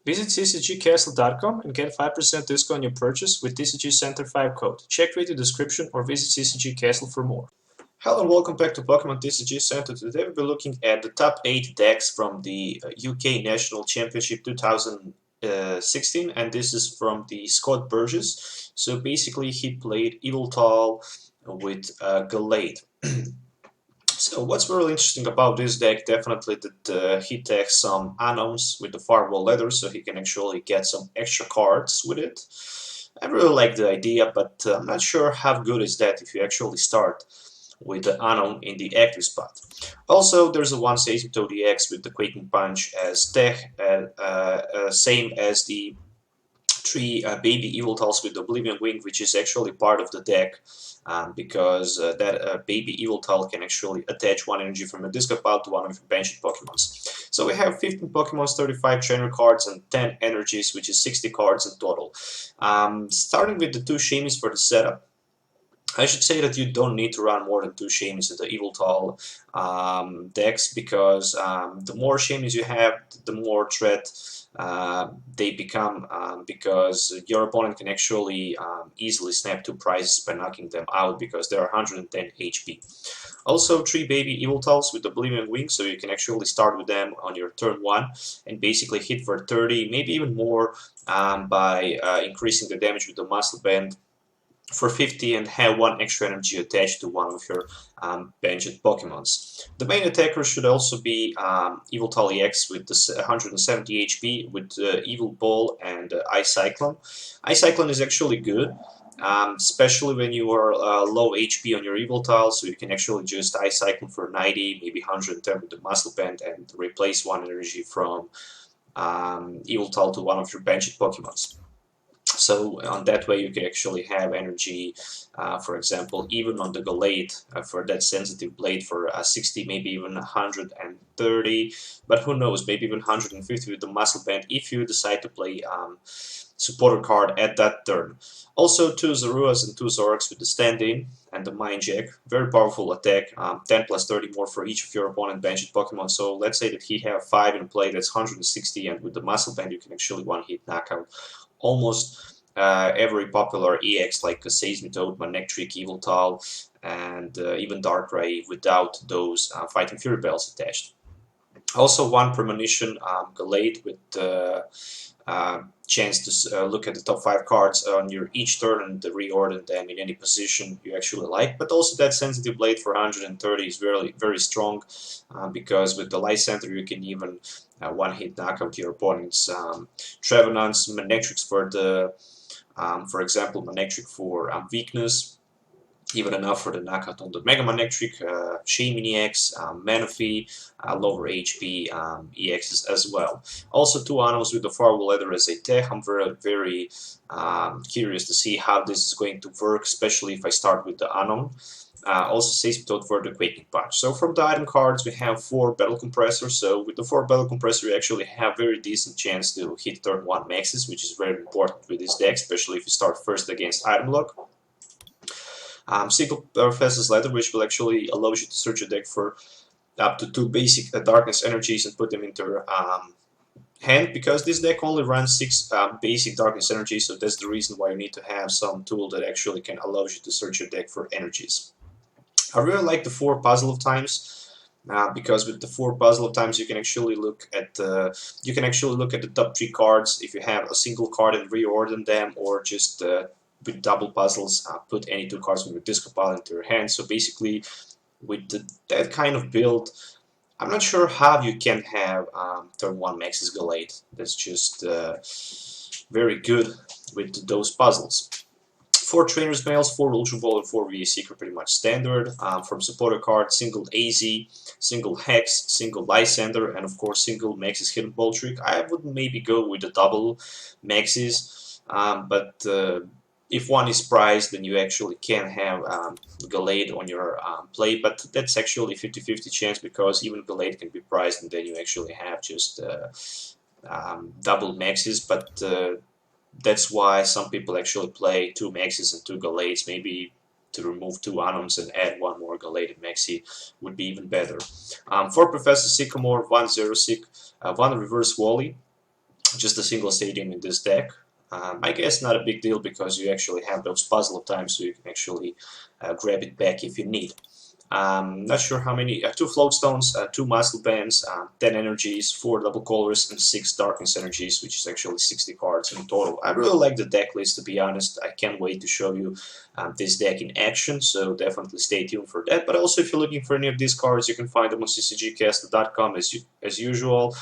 Visit CCGCastle.com and get 5% discount on your purchase with TCG Center 5 code. Check video description or visit CCG Castle for more. Hello and welcome back to Pokemon TCG Center. Today we'll be looking at the top 8 decks from the UK National Championship 2016, and this is from the Scott Burgess. So basically he played Yveltal with Gallade. So what's really interesting about this deck, definitely that he takes some unknowns with the Firewall Leather, so he can actually get some extra cards with it. I really like the idea, but I'm not sure how good is that if you actually start with the unknown in the active spot. Also, there's a 1 Yveltal DX with the Quaking Punch as tech, same as the 3 baby Yveltals with the Oblivion Wing, which is actually part of the deck, because that baby Yveltal can actually attach 1 energy from a discard pile to one of your benched Pokemons. So we have 15 Pokemons, 35 trainer cards, and 10 energies, which is 60 cards in total. Starting with the 2 Shamies for the setup. I should say that you don't need to run more than 2 Shamies in the Yveltal decks, because the more Shamies you have, the more threat they become, because your opponent can actually easily snap 2 prizes by knocking them out, because they are 110 HP. Also 3 baby Yveltals with the Oblivion Wing, so you can actually start with them on your turn 1 and basically hit for 30, maybe even more, by increasing the damage with the Muscle Band for 50 and have 1 extra energy attached to one of your benched Pokemons. The main attacker should also be Yveltal EX with the 170 HP with Evil Ball and Ice Cyclone. Ice Cyclone is actually good, especially when you are low HP on your Yveltal, so you can actually just Ice Cyclone for 90, maybe 110 with the Muscle Band and replace 1 energy from Yveltal to one of your benched Pokemons. So on that way you can actually have energy, for example, even on the Gallade for that sensitive blade for 60, maybe even 130, but who knows, maybe even 150 with the Muscle Band if you decide to play supporter card at that turn. Also 2 Zoroarks and 2 Zoroarks with the stand-in and the Mind Jack. Very powerful attack, 10 plus 30 more for each of your opponent benched Pokemon. So let's say that he have 5 in play, that's 160, and with the Muscle Band you can actually one-hit knockout almost every popular EX like Seismitoad, Manectric, Yveltal, and even Darkrai without those Fighting Fury Bells attached. Also 1 Premonition Gallade with chance to look at the top 5 cards on your each turn and reorder them in any position you actually like. But also that sensitive blade for 130 is very, very strong, because with the Light Center you can even one-hit knockout your opponent's Trevenants, Manectrics for the, for example, Manectric for weakness, even enough for the knockout on the Mega Manectric, Shaman EX, Manaphy, lower HP EXs as well. Also 2 Animals with the Firewall Leather as a tech. I'm very curious to see how this is going to work, especially if I start with the Unknown. Also Seismitoad for the Quaking Punch. So from the item cards we have 4 Battle Compressors, so with the 4 Battle Compressor you actually have very decent chance to hit turn 1 maxes, which is very important with this deck, especially if you start first against item lock. Single Professor's Letter, which will actually allow you to search your deck for up to 2 basic Darkness energies and put them into your hand, because this deck only runs 6 basic Darkness energies, so that's the reason why you need to have some tool that actually can allow you to search your deck for energies. I really like the 4 Puzzle of Times, because with the 4 Puzzle of Times you can actually look at the top 3 cards if you have a single card and reorder them, or just with double puzzles put any 2 cards from your discard pile into your hand. So basically with that kind of build, I'm not sure how you can have turn 1 maxes Gallade. That's just very good with those puzzles. 4 Trainer's Mails, 4 Ultra Ball, and 4 VA Secret, pretty much standard. From supporter card, single AZ, single Hex, single Lysander, and of course single Maxis Hidden Ball Trick. I would maybe go with the double Maxis, but if one is prized, then you actually can have Gallade on your play, but that's actually 50-50 chance, because even Gallade can be prized and then you actually have just double Maxis, but that's why some people actually play 2 Maxis and 2 Gallades, maybe to remove 2 Unknowns and add 1 more Gallade Maxi would be even better. 4 Professor Sycamore, 1 Zero Sick, 1 Reverse Wally, just a single stadium in this deck. I guess not a big deal because you actually have those puzzle of time, so you can actually grab it back if you need. Not sure how many, 2 float stones, 2 muscle bands, 10 energies, 4 double colors, and 6 darkness energies, which is actually 60 cards in total. I really like the deck list, to be honest. I can't wait to show you this deck in action, so definitely stay tuned for that. But also, if you're looking for any of these cards, you can find them on CCGCastle.com as usual.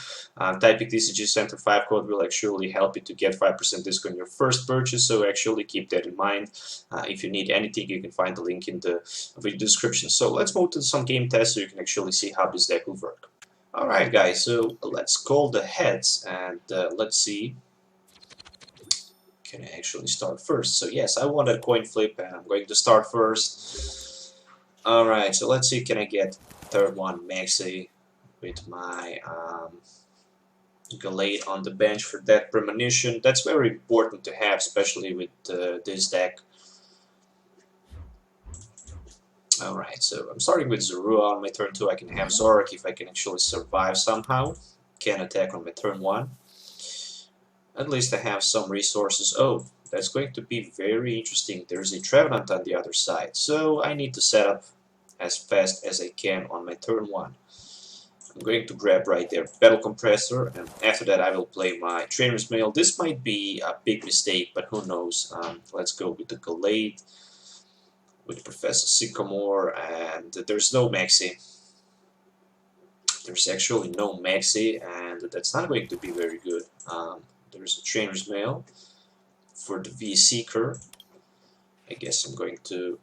Typing TCG Center 5 code will actually help you to get 5% discount on your first purchase, so actually keep that in mind. If you need anything, you can find the link in the video description. So let's move to some game tests so you can actually see how this deck will work. Alright guys, so let's call the heads and let's see. Can I actually start first? So yes, I want a coin flip and I'm going to start first. Alright, so let's see, can I get third one maxi with my Galate on the bench for that premonition. That's very important to have, especially with this deck. Alright, so I'm starting with Zoroark on my turn 2. I can have Zoroark if I can actually survive somehow. Can attack on my turn 1. At least I have some resources. Oh, that's going to be very interesting. There's a Trevenant on the other side, so I need to set up as fast as I can on my turn 1. I'm going to grab right there Battle Compressor, and after that I will play my Trainer's Mail. This might be a big mistake, but who knows. Let's go with the Galate, with Professor Sycamore, and there's no maxi. There's actually no maxi, and that's not going to be very good. There's a Trainer's Mail for the V-Seeker. I guess I'm going to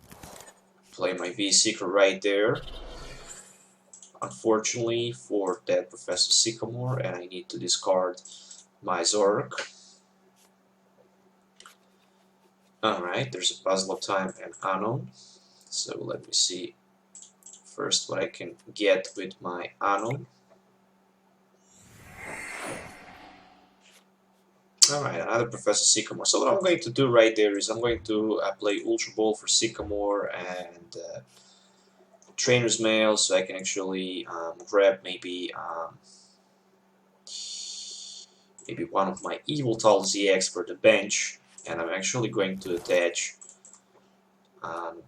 play my V-Seeker right there. Unfortunately for that Professor Sycamore, and I need to discard my Zoroark. Alright, there's a Puzzle of Time and Anon. So let me see first what I can get with my Anon. Alright, another Professor Sycamore. So what I'm going to do right there is I'm going to play Ultra Ball for Sycamore and Trainer's Mail, so I can actually grab maybe one of my Yveltal ZX for the bench, and I'm actually going to attach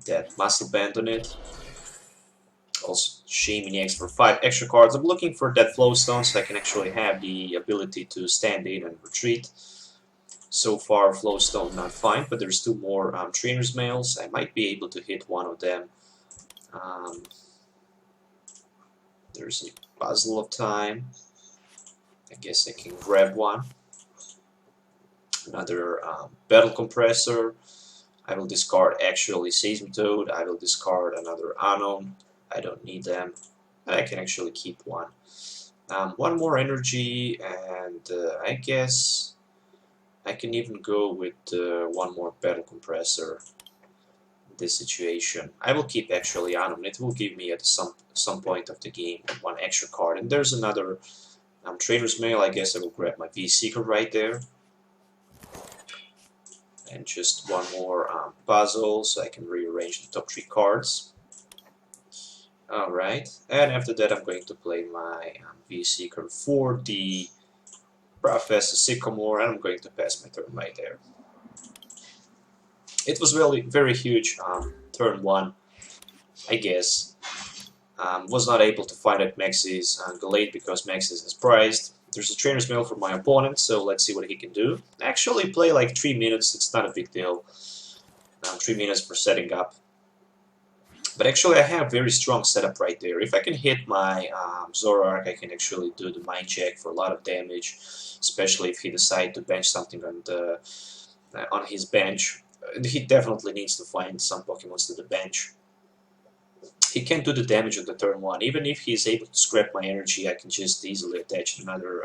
that Muscle Band on it. Also Shaming X for 5 extra cards. I'm looking for that Flow Stone so I can actually have the ability to stand in and retreat. So far Flow Stone not fine, but there's 2 more Trainer's Mails. I might be able to hit one of them. There's a Puzzle of Time. I guess I can grab one. Another Battle Compressor. I will discard actually Seismitoad. I will discard another Anon. I don't need them. I can actually keep one. One more energy, and I guess I can even go with one more Battle Compressor. This situation. I will keep actually Anon. It will give me at some point of the game 1 extra card. And there's another Trainer's Mail. I guess I will grab my V-Seeker right there. And just one more puzzle so I can rearrange the top 3 cards. Alright, and after that I'm going to play my V-Seeker for the Professor Sycamore, and I'm going to pass my turn right there. It was really very huge turn 1, I guess. Was not able to find out Max's Galate because Max's is priced. There's a Trainer's Mail for my opponent, so let's see what he can do. Actually play like 3 minutes, it's not a big deal. 3 minutes for setting up. But actually I have very strong setup right there. If I can hit my Zoroark, I can actually do the Mind Check for a lot of damage, especially if he decides to bench something on his bench. He definitely needs to find some Pokemons to the bench. He can't do the damage on the turn 1. Even if he's able to scrap my energy, I can just easily attach another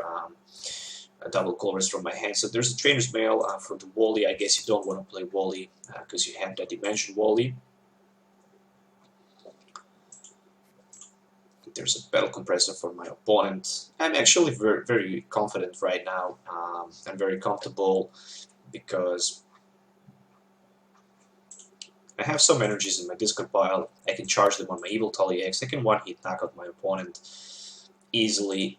double colors from my hand. So there's a Trainer's Mail for the Wally. I guess you don't want to play Wally because you have that Dimension Wally. There's a Battle Compressor for my opponent. I'm actually very confident right now. I'm very comfortable because I have some energies in my discard pile. I can charge them on my Yveltal EX. I can one-hit knock out my opponent easily.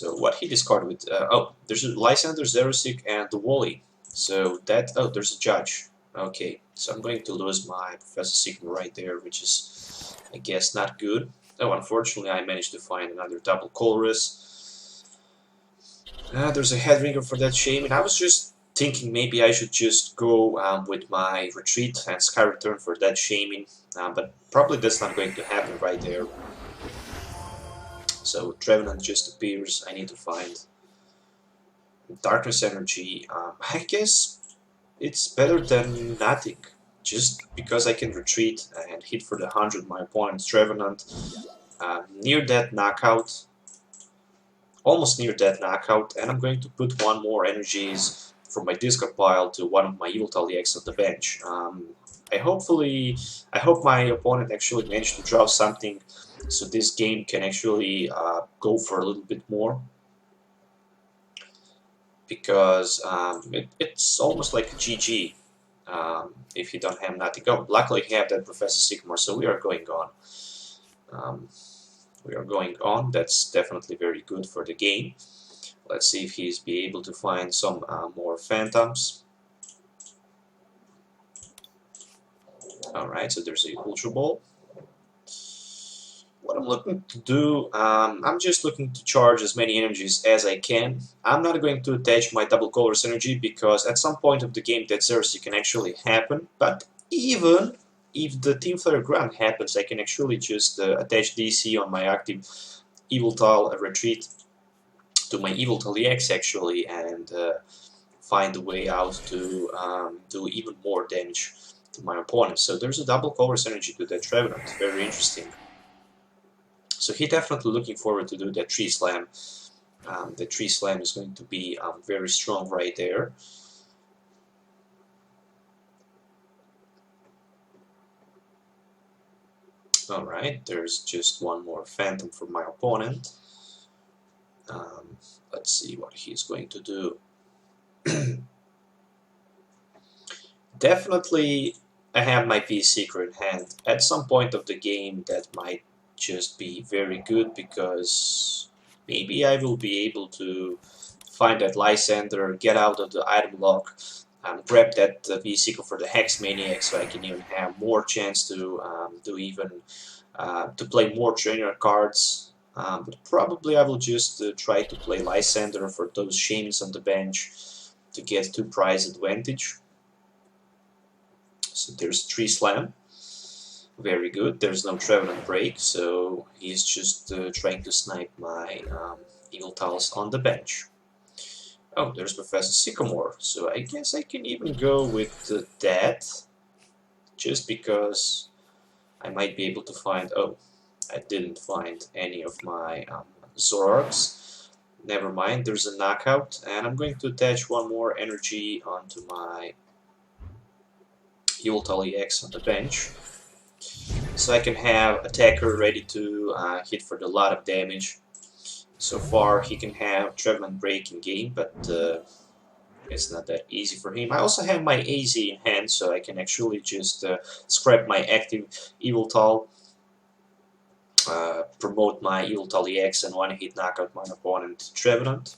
So what he discarded with, oh, there's a Lysander, Zoroark, and the Wally. So that, oh, there's a Judge. Okay, so I'm going to lose my Professor Sigma right there, which is, I guess, not good. Oh, unfortunately, I managed to find another double Colress. There's a Headringer for that Shaman. I was just thinking maybe I should just go with my Retreat and Sky Return for that Shaman, but probably that's not going to happen right there. So Trevenant just appears. I need to find Darkness Energy. I guess it's better than nothing, just because I can retreat and hit for the 100 my opponent's Trevenant. Near that knockout, almost near that knockout, and I'm going to put one more energies from my discard pile to one of my Yveltal EX on the bench. I hope my opponent actually managed to draw something, so this game can actually go for a little bit more, because it's almost like a GG if you don't have nothing. Oh, luckily you have that Professor Sigmar, so we are going on. We are going on. That's definitely very good for the game. Let's see if he's be able to find some more Phantoms. Alright, so there's a Ultra Ball. What I'm looking to do, I'm just looking to charge as many energies as I can. I'm not going to attach my double Colress energy because at some point of the game that Zoroark can actually happen, but even if the Team Flare Grunt happens, I can actually just attach DC on my active Yveltal Retreat to my Yveltal EX actually, and find a way out to do even more damage to my opponent. So there's a double Colress energy to that Trevenant, very interesting. So he's definitely looking forward to do that Tree Slam. The Tree Slam is going to be very strong right there. Alright, there's just one more Phantom for my opponent. Let's see what he's going to do. Definitely I have my V-Seeker in hand. At some point of the game that might just be very good, because maybe I will be able to find that Lysander, get out of the item lock, grab that V-Seeker for the Hex Maniac, so I can even have more chance to to play more trainer cards. But probably I will just try to play Lysander for those Shamans on the bench to get 2 prize advantage. So there's Tree Slam. Very good. There's no Trevenant break, so he's just trying to snipe my Yveltals on the bench. Oh, there's Professor Sycamore, so I guess I can even go with that, just because I might be able to find... Oh, I didn't find any of my Zoroarks. Never mind, there's a knockout, and I'm going to attach one more energy onto my Yveltal EX on the bench, so I can have attacker ready to hit for a lot of damage. So far he can have Trevenant break in game, but it's not that easy for him. I also have my AZ in hand, so I can actually just scrap my active Yveltal, promote my Yveltal EX, and one-hit knock out my opponent Trevenant.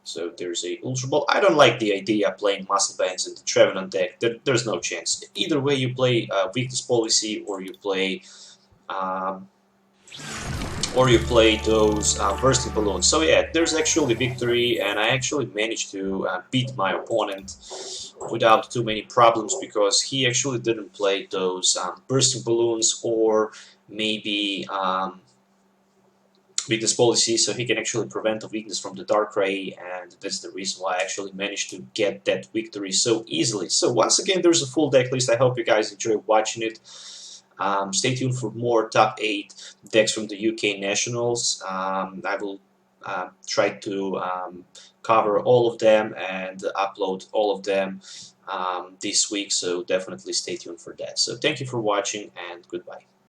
So there's a Ultra Ball. I don't like the idea of playing Muscle Bands in the Trevenant deck. There's no chance. Either way, you play Weakness Policy, or you play those Bursting Balloons. So yeah, there's actually victory, and I actually managed to beat my opponent without too many problems, because he actually didn't play those Bursting Balloons, or maybe Weakness Policy, so he can actually prevent a weakness from the Dark Ray, and that's the reason why I actually managed to get that victory so easily. So once again, there's a full deck list. I hope you guys enjoy watching it. Stay tuned for more top 8 decks from the UK Nationals. I will try to cover all of them and upload all of them this week, so definitely stay tuned for that. So thank you for watching, and goodbye.